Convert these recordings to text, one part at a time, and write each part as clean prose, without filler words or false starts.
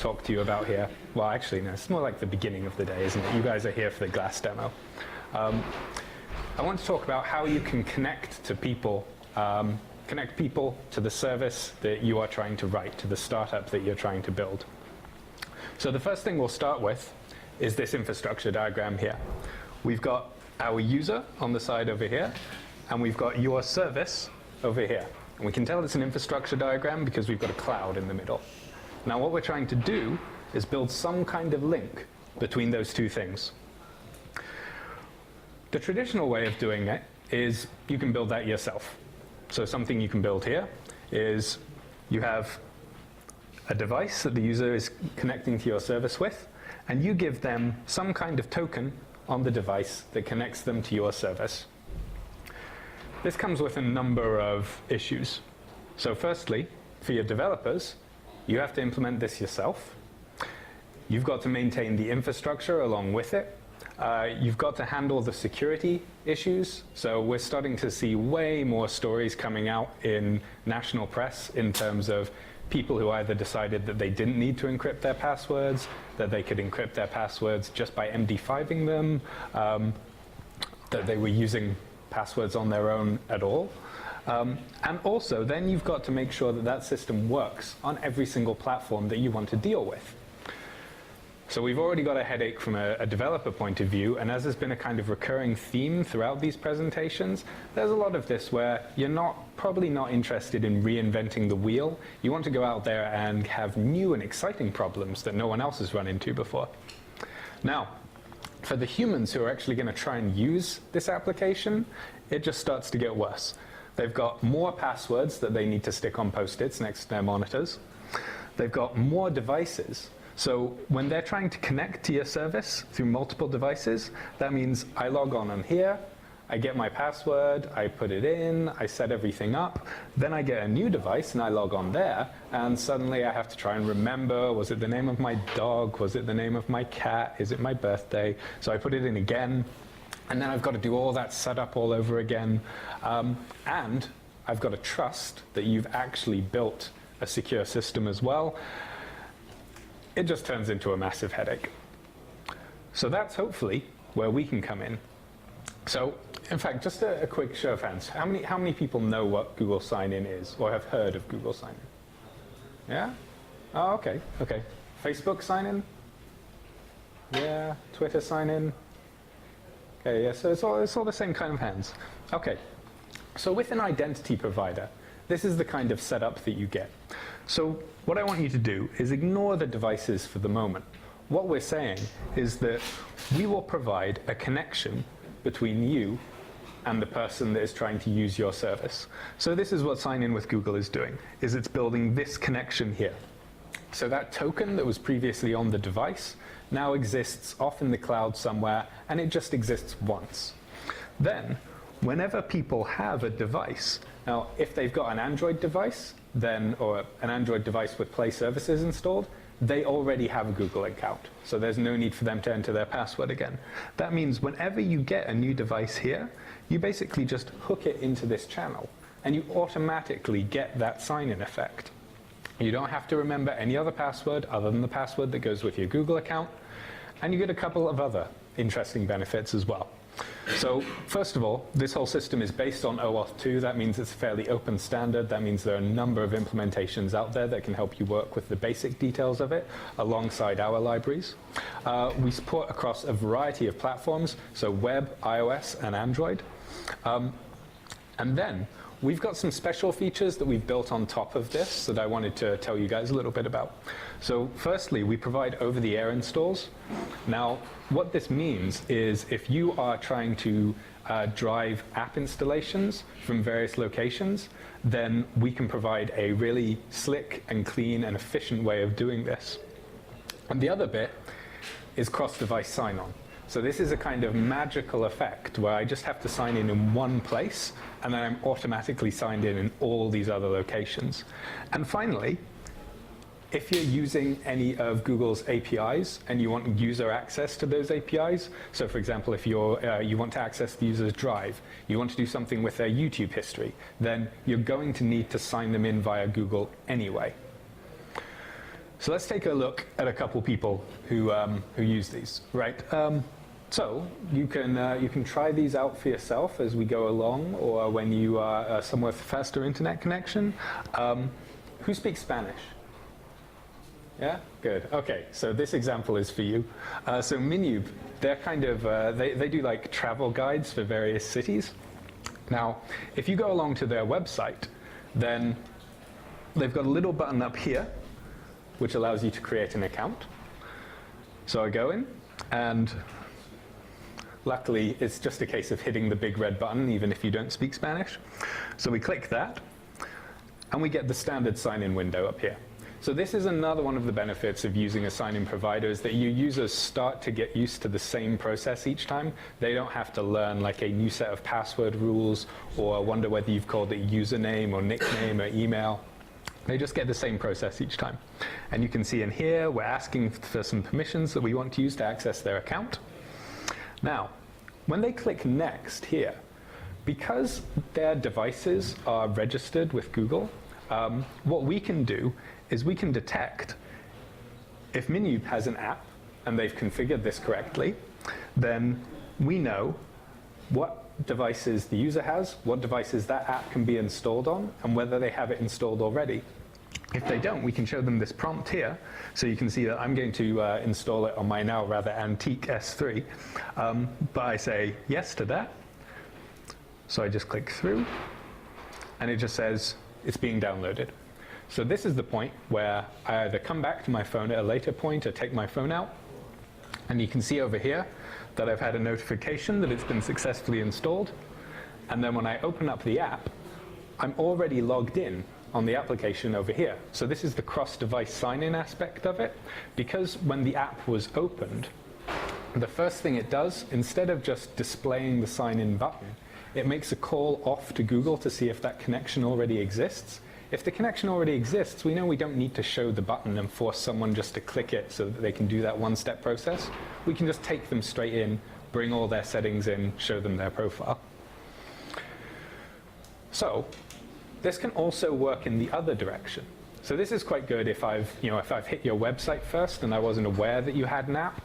talk to you about here, well, actually, no, it's more like the beginning of the day, isn't it? You guys are here for the Glass demo. I want to talk about how you can connect to people, connect people to the service that you are trying to write, to the startup that you're trying to build. So the first thing we'll start with is this infrastructure diagram here. We've got our user on the side over here, and we've got your service over here. And we can tell it's an infrastructure diagram because we've got a cloud in the middle. Now what we're trying to do is build some kind of link between those two things. The traditional way of doing it is you can build that yourself. So something you can build here is you have a device that the user is connecting to your service with, and you give them some kind of token on the device that connects them to your service. This comes with a number of issues. So firstly, for your developers, you have to implement this yourself. You've got to maintain the infrastructure along with it. You've got to handle the security issues. So we're starting to see way more stories coming out in national press in terms of people who either decided that they didn't need to encrypt their passwords, that they could encrypt their passwords just by MD5ing them, that they were using passwords on their own at all. And also, then you've got to make sure that that system works on every single platform that you want to deal with. So we've already got a headache from a developer point of view, and as has been a kind of recurring theme throughout these presentations, there's a lot of this where you're probably not interested in reinventing the wheel. You want to go out there and have new and exciting problems that no one else has run into before. Now, for the humans who are actually going to try and use this application, it just starts to get worse. They've got more passwords that they need to stick on Post-its next to their monitors. They've got more devices. So when they're trying to connect to your service through multiple devices, that means I log on here, I get my password, I put it in, I set everything up, then I get a new device and I log on there, and suddenly I have to try and remember, was it the name of my dog, was it the name of my cat, is it my birthday? So I put it in again, and then I've got to do all that setup all over again, and I've got to trust that you've actually built a secure system as well. It just turns into a massive headache. So that's hopefully where we can come in. So, in fact, just a quick show of hands. How many people know what Google Sign-In is, or have heard of Google Sign-In? Yeah? Oh, okay, okay. Facebook Sign-In? Yeah. Twitter Sign-In? Okay, yeah, so it's all the same kind of hands. Okay. So with an identity provider, this is the kind of setup that you get. So what I want you to do is ignore the devices for the moment. What we're saying is that we will provide a connection between you and the person that is trying to use your service. So this is what Sign-In with Google is doing, is it's building this connection here. So that token that was previously on the device now exists off in the cloud somewhere, and it just exists once. Then, whenever people have a device, now if they've got an Android device, or an Android device with Play services installed, they already have a Google account. So there's no need for them to enter their password again. That means whenever you get a new device here, you basically just hook it into this channel, and you automatically get that sign-in effect. You don't have to remember any other password other than the password that goes with your Google account, and you get a couple of other interesting benefits as well. So first of all, this whole system is based on OAuth 2. That means it's a fairly open standard. That means there are a number of implementations out there that can help you work with the basic details of it alongside our libraries. We support across a variety of platforms, so web, iOS, and Android. And then we've got some special features that we've built on top of this that I wanted to tell you guys a little bit about. So firstly, we provide over-the-air installs. Now, what this means is if you are trying to drive app installations from various locations, then we can provide a really slick and clean and efficient way of doing this. And the other bit is cross-device sign-on. So this is a kind of magical effect where I just have to sign in one place, and then I'm automatically signed in all these other locations. And finally, if you're using any of Google's APIs and you want user access to those APIs, so for example, if you want to access the user's drive, you want to do something with their YouTube history, then you're going to need to sign them in via Google anyway. So let's take a look at a couple people who use these, right? So you can try these out for yourself as we go along, or when you are somewhere with faster internet connection. Who speaks Spanish? Yeah, good. Okay, so this example is for you. So Minube, they're kind of they do like travel guides for various cities. Now, if you go along to their website, then they've got a little button up here, which allows you to create an account. So I go in, and luckily, it's just a case of hitting the big red button, even if you don't speak Spanish. So we click that, and we get the standard sign-in window up here. So this is another one of the benefits of using a sign-in provider, is that your users start to get used to the same process each time. They don't have to learn like a new set of password rules or wonder whether you've called it username or nickname or email. They just get the same process each time. And you can see in here, we're asking for some permissions that we want to use to access their account. Now, when they click Next here, because their devices are registered with Google, what we can do is we can detect if Minube has an app and they've configured this correctly, then we know what devices the user has, what devices that app can be installed on, and whether they have it installed already. If they don't, we can show them this prompt here. So you can see that I'm going to install it on my now rather antique S3. But I say yes to that. So I just click through, and it just says it's being downloaded. So this is the point where I either come back to my phone at a later point or take my phone out. And you can see over here that I've had a notification that it's been successfully installed. And then when I open up the app, I'm already logged in on the application over here. So this is the cross-device sign-in aspect of it. Because when the app was opened, the first thing it does, instead of just displaying the sign-in button, it makes a call off to Google to see if that connection already exists. If the connection already exists, we know we don't need to show the button and force someone just to click it so that they can do that one-step process. We can just take them straight in, bring all their settings in, show them their profile. So this can also work in the other direction. So this is quite good if I've hit your website first and I wasn't aware that you had an app.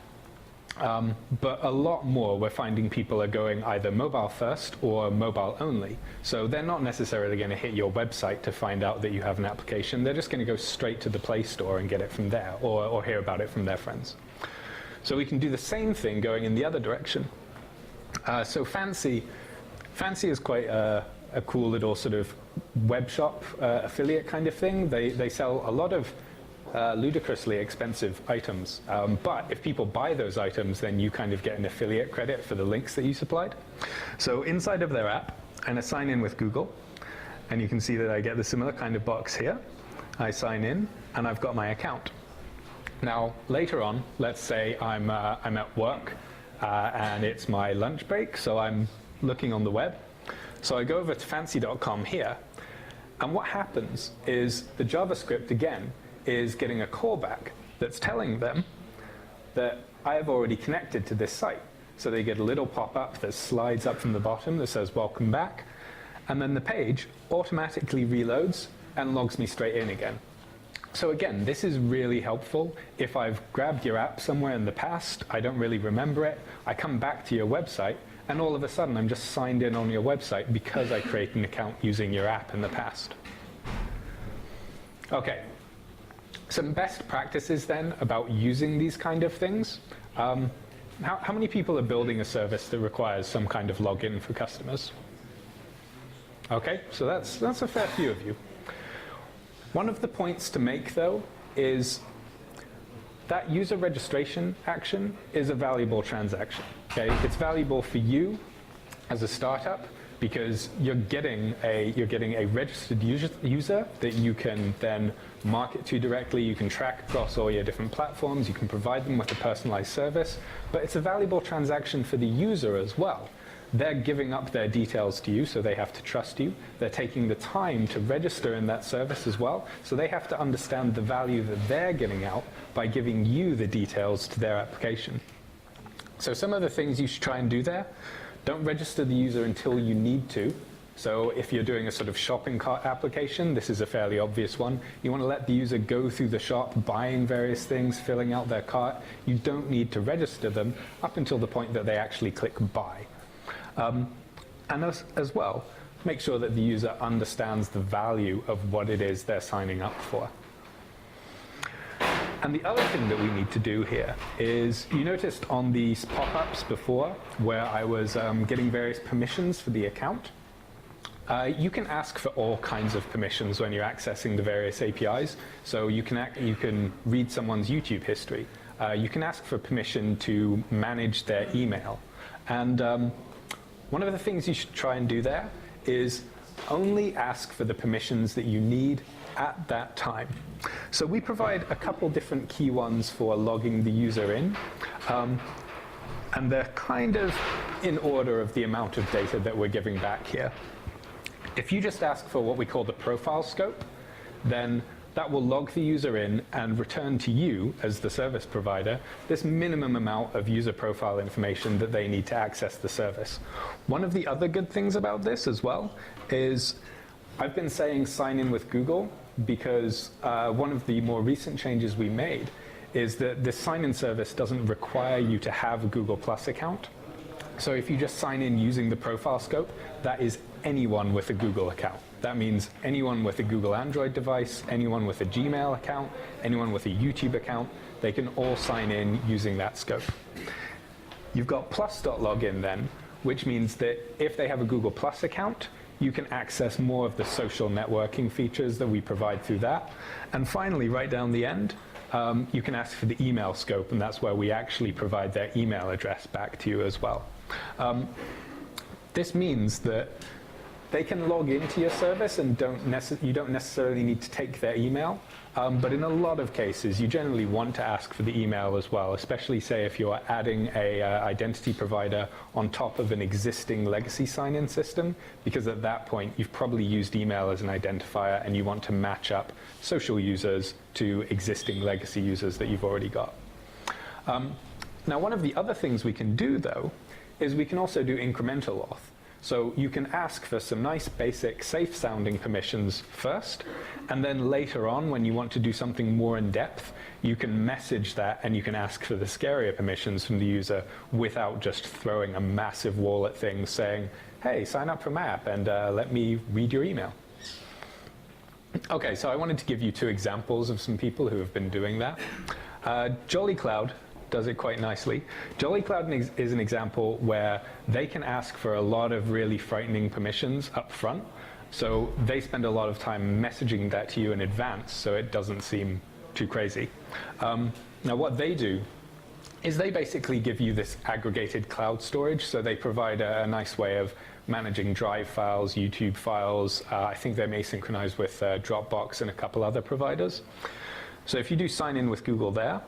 But a lot more, we're finding people are going either mobile first or mobile only. So they're not necessarily going to hit your website to find out that you have an application. They're just going to go straight to the Play Store and get it from there, or hear about it from their friends. So we can do the same thing going in the other direction. So Fancy is quite a cool little sort of web shop affiliate kind of thing. They sell a lot of ludicrously expensive items. But if people buy those items, then you kind of get an affiliate credit for the links that you supplied. So inside of their app, and I sign in with Google, and you can see that I get the similar kind of box here. I sign in, and I've got my account. Now, later on, let's say I'm at work, and it's my lunch break, so I'm looking on the web. So I go over to fancy.com here, and what happens is the JavaScript, again, is getting a callback that's telling them that I have already connected to this site. So they get a little pop-up that slides up from the bottom that says, welcome back. And then the page automatically reloads and logs me straight in again. So again, this is really helpful. If I've grabbed your app somewhere in the past, I don't really remember it, I come back to your website, and all of a sudden I'm just signed in on your website because I created an account using your app in the past. Okay. Some best practices then about using these kind of things. How many people are building a service that requires some kind of login for customers? Okay, so that's a fair few of you. One of the points to make, though, is that user registration action is a valuable transaction. Okay? It's valuable for you as a startup, because you're getting a registered user that you can then market to directly. You can track across all your different platforms. You can provide them with a personalized service. But it's a valuable transaction for the user as well. They're giving up their details to you, so they have to trust you. They're taking the time to register in that service as well, so they have to understand the value that they're getting out by giving you the details to their application. So some of the things you should try and do there: don't register the user until you need to. So if you're doing a sort of shopping cart application, this is a fairly obvious one. You want to let the user go through the shop, buying various things, filling out their cart. You don't need to register them up until the point that they actually click buy. And as well, make sure that the user understands the value of what it is they're signing up for. And the other thing that we need to do here is, you noticed on these pop-ups before where I was getting various permissions for the account. You can ask for all kinds of permissions when you're accessing the various APIs. So you can read someone's YouTube history. You can ask for permission to manage their email. And one of the things you should try and do there is only ask for the permissions that you need at that time. So we provide a couple different key ones for logging the user in. And they're kind of in order of the amount of data that we're giving back here. If you just ask for what we call the profile scope, then that will log the user in and return to you, as the service provider, this minimum amount of user profile information that they need to access the service. One of the other good things about this as well is I've been saying sign in with Google because one of the more recent changes we made is that this sign-in service doesn't require you to have a Google Plus account. So if you just sign in using the profile scope, that is anyone with a Google account. That means anyone with a Google Android device, anyone with a Gmail account, anyone with a YouTube account, they can all sign in using that scope. You've got plus.login then, which means that if they have a Google Plus account, you can access more of the social networking features that we provide through that. And finally, right down the end, you can ask for the email scope, and that's where we actually provide their email address back to you as well. This means that they can log into your service and you don't necessarily need to take their email, but in a lot of cases, you generally want to ask for the email as well, especially say if you're adding a identity provider on top of an existing legacy sign-in system, because at that point, you've probably used email as an identifier and you want to match up social users to existing legacy users that you've already got. Now, one of the other things we can do, though, is we can also do incremental auth. So you can ask for some nice, basic, safe-sounding permissions first, and then later on, when you want to do something more in-depth, you can message that and you can ask for the scarier permissions from the user without just throwing a massive wall at things saying, hey, sign up for my app and let me read your email. Okay, so I wanted to give you two examples of some people who have been doing that. Jolly Cloud does it quite nicely. Jolly Cloud is an example where they can ask for a lot of really frightening permissions up front. So they spend a lot of time messaging that to you in advance so it doesn't seem too crazy. Now what they do is they basically give you this aggregated cloud storage. So they provide a nice way of managing Drive files, YouTube files. I think they may synchronize with Dropbox and a couple other providers. So if you do sign in with Google there,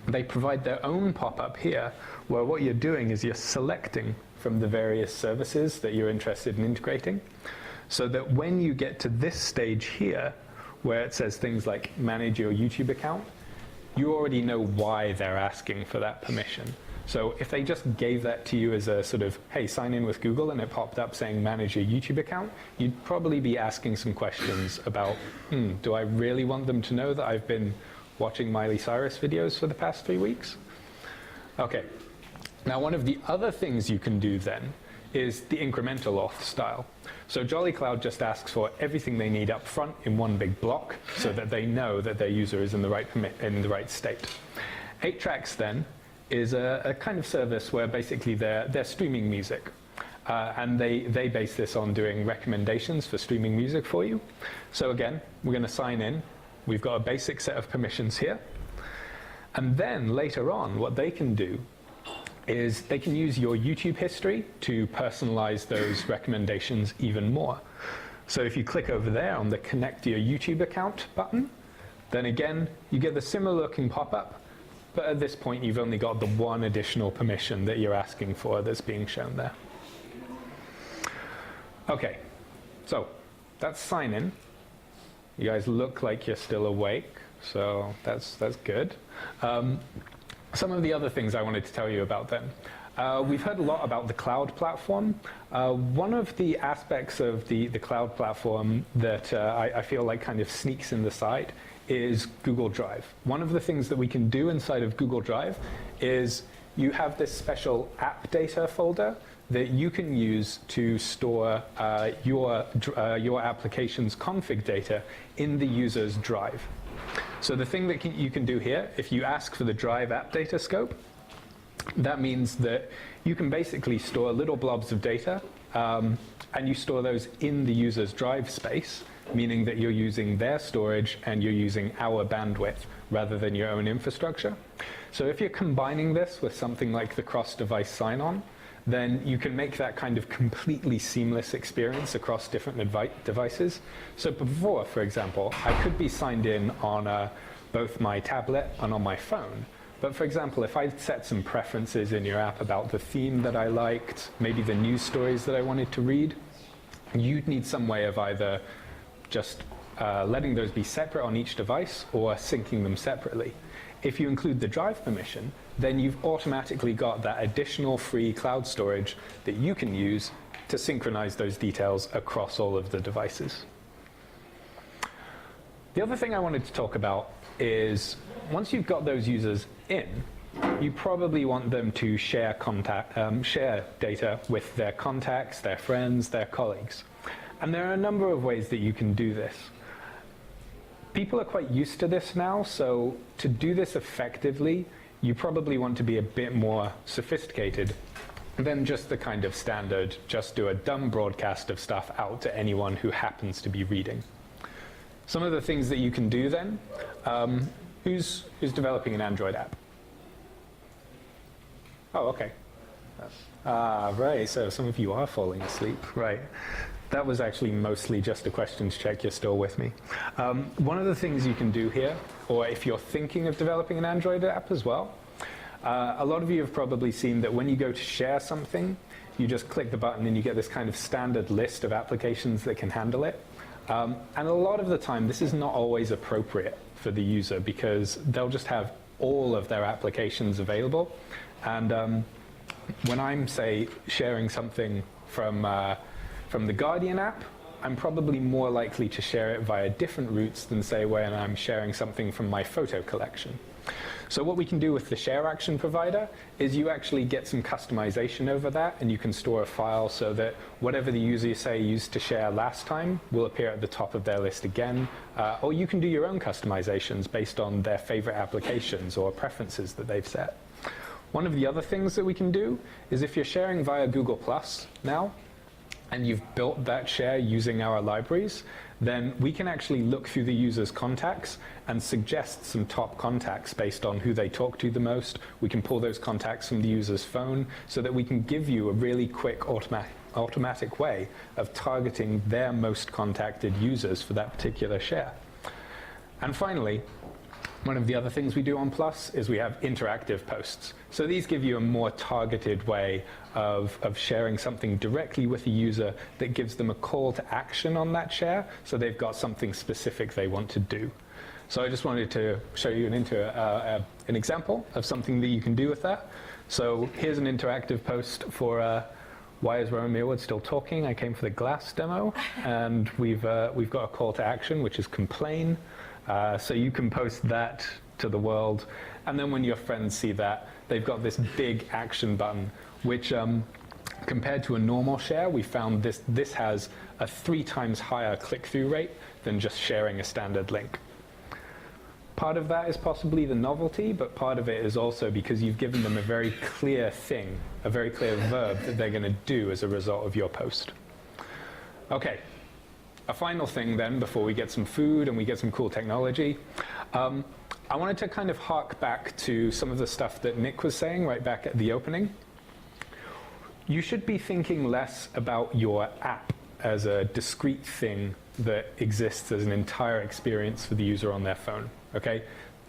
they provide their own pop-up here, where what you're doing is you're selecting from the various services that you're interested in integrating, so that when you get to this stage here, where it says things like manage your YouTube account, you already know why they're asking for that permission. So if they just gave that to you as a sort of, hey, sign in with Google, and it popped up saying manage your YouTube account, you'd probably be asking some questions about, do I really want them to know that I've been watching Miley Cyrus videos for the past 3 weeks? Okay. Now, one of the other things you can do then is the incremental auth style. So Jolly Cloud just asks for everything they need up front in one big block so that they know that their user is in the right state. 8 Tracks then is a kind of service where basically they're streaming music. And they base this on doing recommendations for streaming music for you. So again, we're going to sign in. We've got a basic set of permissions here. And then later on, what they can do is they can use your YouTube history to personalize those recommendations even more. So if you click over there on the Connect to Your YouTube Account button, then again, you get the similar looking pop-up, but at this point, you've only got the one additional permission that you're asking for that's being shown there. Okay, so that's sign in. You guys look like you're still awake, so that's good. Some of the other things I wanted to tell you about then. We've heard a lot about the cloud platform. One of the aspects of the cloud platform that I feel like kind of sneaks in the side is Google Drive. One of the things that we can do inside of Google Drive is you have this special app data folder that you can use to store your application's config data in the user's drive. So the thing that you can do here, if you ask for the Drive app data scope, that means that you can basically store little blobs of data, and you store those in the user's drive space, meaning that you're using their storage and you're using our bandwidth rather than your own infrastructure. So if you're combining this with something like the cross-device sign-on, then you can make that kind of completely seamless experience across different devices. So before, for example, I could be signed in on both my tablet and on my phone. But for example, if I set some preferences in your app about the theme that I liked, maybe the news stories that I wanted to read, you'd need some way of either just letting those be separate on each device or syncing them separately. If you include the drive permission, then you've automatically got that additional free cloud storage that you can use to synchronize those details across all of the devices. The other thing I wanted to talk about is once you've got those users in, you probably want them to share data with their contacts, their friends, their colleagues. And there are a number of ways that you can do this. People are quite used to this now, so to do this effectively, you probably want to be a bit more sophisticated than just the kind of standard, just do a dumb broadcast of stuff out to anyone who happens to be reading. Some of the things that you can do then, who's developing an Android app? Oh, okay. Right, so some of you are falling asleep, right. That was actually mostly just a question to check you're still with me. One of the things you can do here, or if you're thinking of developing an Android app as well, a lot of you have probably seen that when you go to share something, you just click the button and you get this kind of standard list of applications that can handle it. And a lot of the time, this is not always appropriate for the user because they'll just have all of their applications available. And when I'm, say, sharing something from the Guardian app, I'm probably more likely to share it via different routes than, say, when I'm sharing something from my photo collection. So what we can do with the share action provider is you actually get some customization over that, and you can store a file so that whatever the user, say, used to share last time will appear at the top of their list again. Or you can do your own customizations based on their favorite applications or preferences that they've set. One of the other things that we can do is if you're sharing via Google Plus now, and you've built that share using our libraries, then we can actually look through the user's contacts and suggest some top contacts based on who they talk to the most. We can pull those contacts from the user's phone so that we can give you a really quick automatic way of targeting their most contacted users for that particular share. And finally, one of the other things we do on Plus is we have interactive posts. So these give you a more targeted way of sharing something directly with a user that gives them a call to action on that share, so they've got something specific they want to do. So I just wanted to show you an example of something that you can do with that. So here's an interactive post for why is Rowan Merewood still talking? I came for the glass demo, and we've got a call to action, which is complain. So you can post that to the world, and then when your friends see that, they've got this big action button, which compared to a normal share, we found this has a 3 times higher click-through rate than just sharing a standard link. Part of that is possibly the novelty, but part of it is also because you've given them a very clear thing, a very clear verb that they're going to do as a result of your post. Okay. A final thing then, before we get some food and we get some cool technology, I wanted to kind of hark back to some of the stuff that Nick was saying right back at the opening. You should be thinking less about your app as a discrete thing that exists as an entire experience for the user on their phone, okay?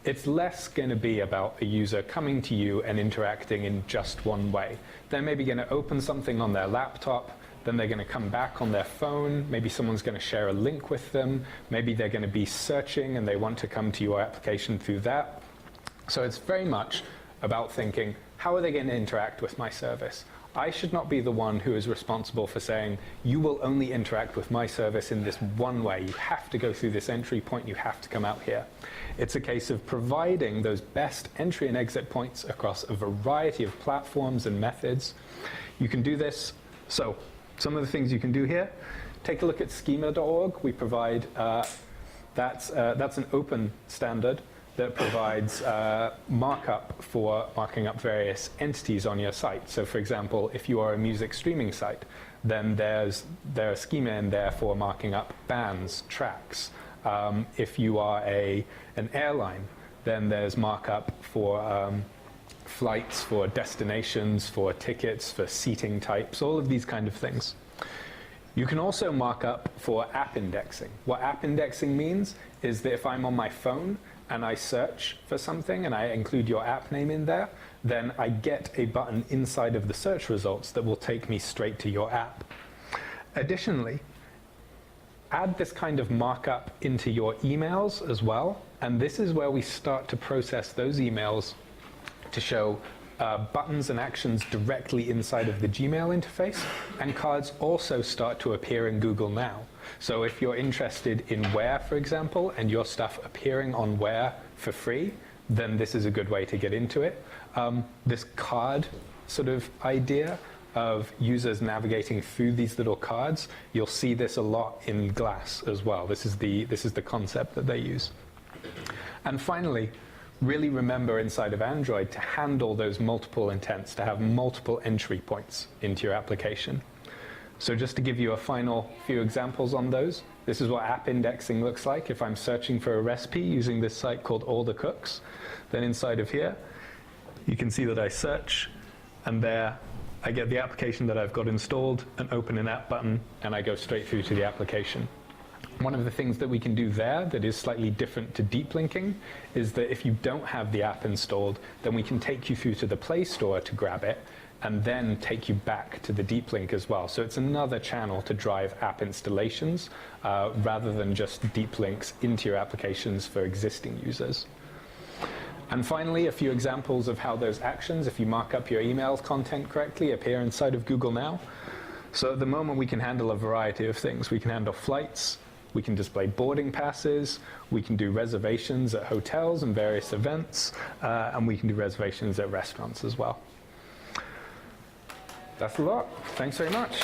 It's less going to be about a user coming to you and interacting in just one way. They're maybe going to open something on their laptop, then they're going to come back on their phone, maybe someone's going to share a link with them, maybe they're going to be searching and they want to come to your application through that. So it's very much about thinking, how are they going to interact with my service? I should not be the one who is responsible for saying, you will only interact with my service in this one way. You have to go through this entry point. You have to come out here. It's a case of providing those best entry and exit points across a variety of platforms and methods. You can do this. So some of the things you can do here, take a look at Schema.org. We provide, that's an open standard that provides markup for marking up various entities on your site. So for example, if you are a music streaming site, then there's a schema in there for marking up bands, tracks. If you are an airline, then there's markup for flights, for destinations, for tickets, for seating types, all of these kind of things. You can also mark up for app indexing. What app indexing means is that if I'm on my phone and I search for something and I include your app name in there, then I get a button inside of the search results that will take me straight to your app. Additionally, add this kind of markup into your emails as well, and this is where we start to process those emails to show buttons and actions directly inside of the Gmail interface, and cards also start to appear in Google Now. So if you're interested in Where, for example, and your stuff appearing on Where for free, then this is a good way to get into it. This card sort of idea of users navigating through these little cards, you'll see this a lot in Glass as well. This is the concept that they use. And finally, really remember inside of Android to handle those multiple intents, to have multiple entry points into your application. So just to give you a final few examples on those, this is what app indexing looks like. If I'm searching for a recipe using this site called All the Cooks, then inside of here, you can see that I search, and there I get the application that I've got installed, an open an app button, and I go straight through to the application. One of the things that we can do there that is slightly different to deep linking is that if you don't have the app installed, then we can take you through to the Play Store to grab it and then take you back to the deep link as well. So it's another channel to drive app installations rather than just deep links into your applications for existing users. And finally, a few examples of how those actions, if you mark up your email content correctly, appear inside of Google Now. So at the moment, we can handle a variety of things. We can handle flights. We can display boarding passes, we can do reservations at hotels and various events, and we can do reservations at restaurants as well. That's a lot. Thanks very much.